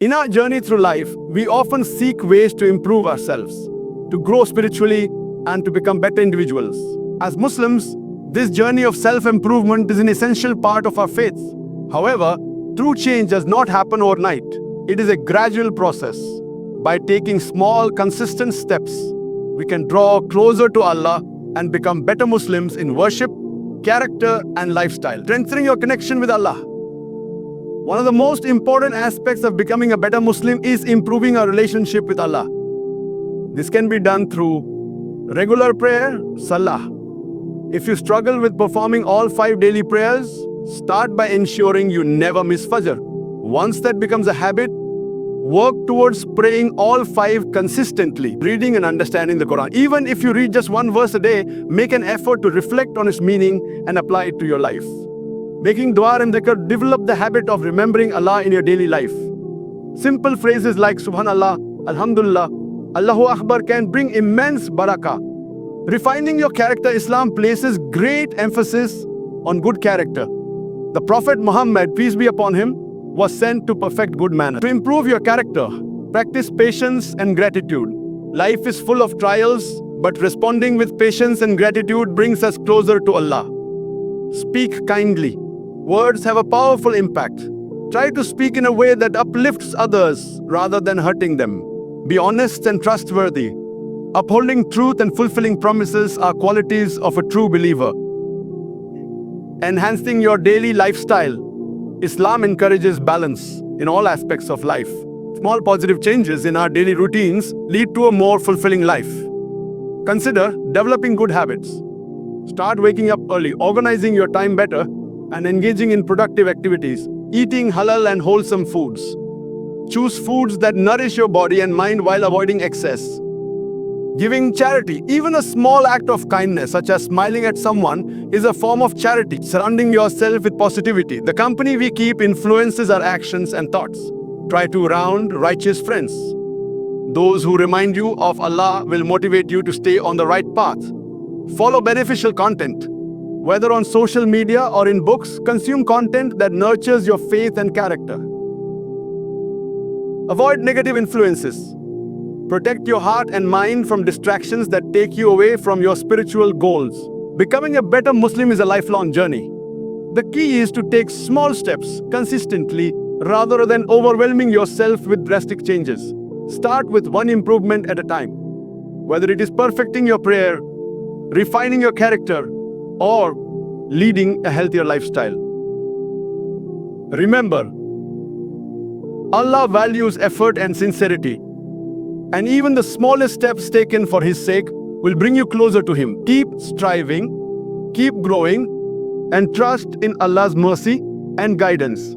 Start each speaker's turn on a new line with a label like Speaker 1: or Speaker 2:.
Speaker 1: In our journey through life, we often seek ways to improve ourselves, to grow spiritually, and to become better individuals. As Muslims, this journey of self-improvement is an essential part of our faith. However, true change does not happen overnight. It is a gradual process. By taking small, consistent steps, we can draw closer to Allah and become better Muslims in worship, character, and lifestyle, strengthening your connection with Allah. One of the most important aspects of becoming a better Muslim is improving our relationship with Allah. This can be done through regular prayer, Salah. If you struggle with performing all 5 daily prayers, start by ensuring you never miss Fajr. Once that becomes a habit, work towards praying all 5 consistently, reading and understanding the Quran. Even if you read just 1 verse a day, make an effort to reflect on its meaning and apply it to your life. Making dua and dhikr, develop the habit of remembering Allah in your daily life. Simple phrases like Subhanallah, Alhamdulillah, Allahu Akbar can bring immense barakah. Refining your character, Islam places great emphasis on good character. The Prophet Muhammad, peace be upon him, was sent to perfect good manners. To improve your character, practice patience and gratitude. Life is full of trials, but responding with patience and gratitude brings us closer to Allah. Speak kindly. Words have a powerful impact. Try to speak in a way that uplifts others rather than hurting them. Be honest and trustworthy. Upholding truth and fulfilling promises are qualities of a true believer. Enhancing your daily lifestyle. Islam encourages balance in all aspects of life. Small positive changes in our daily routines lead to a more fulfilling life. Consider developing good habits. Start waking up early, organizing your time better, and engaging in productive activities. Eating halal and wholesome foods. Choose foods that nourish your body and mind while avoiding excess. Giving charity, even a small act of kindness, such as smiling at someone, is a form of charity. Surrounding yourself with positivity. The company we keep influences our actions and thoughts. Try to surround righteous friends. Those who remind you of Allah will motivate you to stay on the right path. Follow beneficial content. Whether on social media or in books, consume content that nurtures your faith and character. Avoid negative influences. Protect your heart and mind from distractions that take you away from your spiritual goals. Becoming a better Muslim is a lifelong journey. The key is to take small steps consistently rather than overwhelming yourself with drastic changes. Start with one improvement at a time. Whether it is perfecting your prayer, refining your character, or leading a healthier lifestyle. Remember, Allah values effort and sincerity, and even the smallest steps taken for His sake will bring you closer to Him. Keep striving, keep growing, and trust in Allah's mercy and guidance.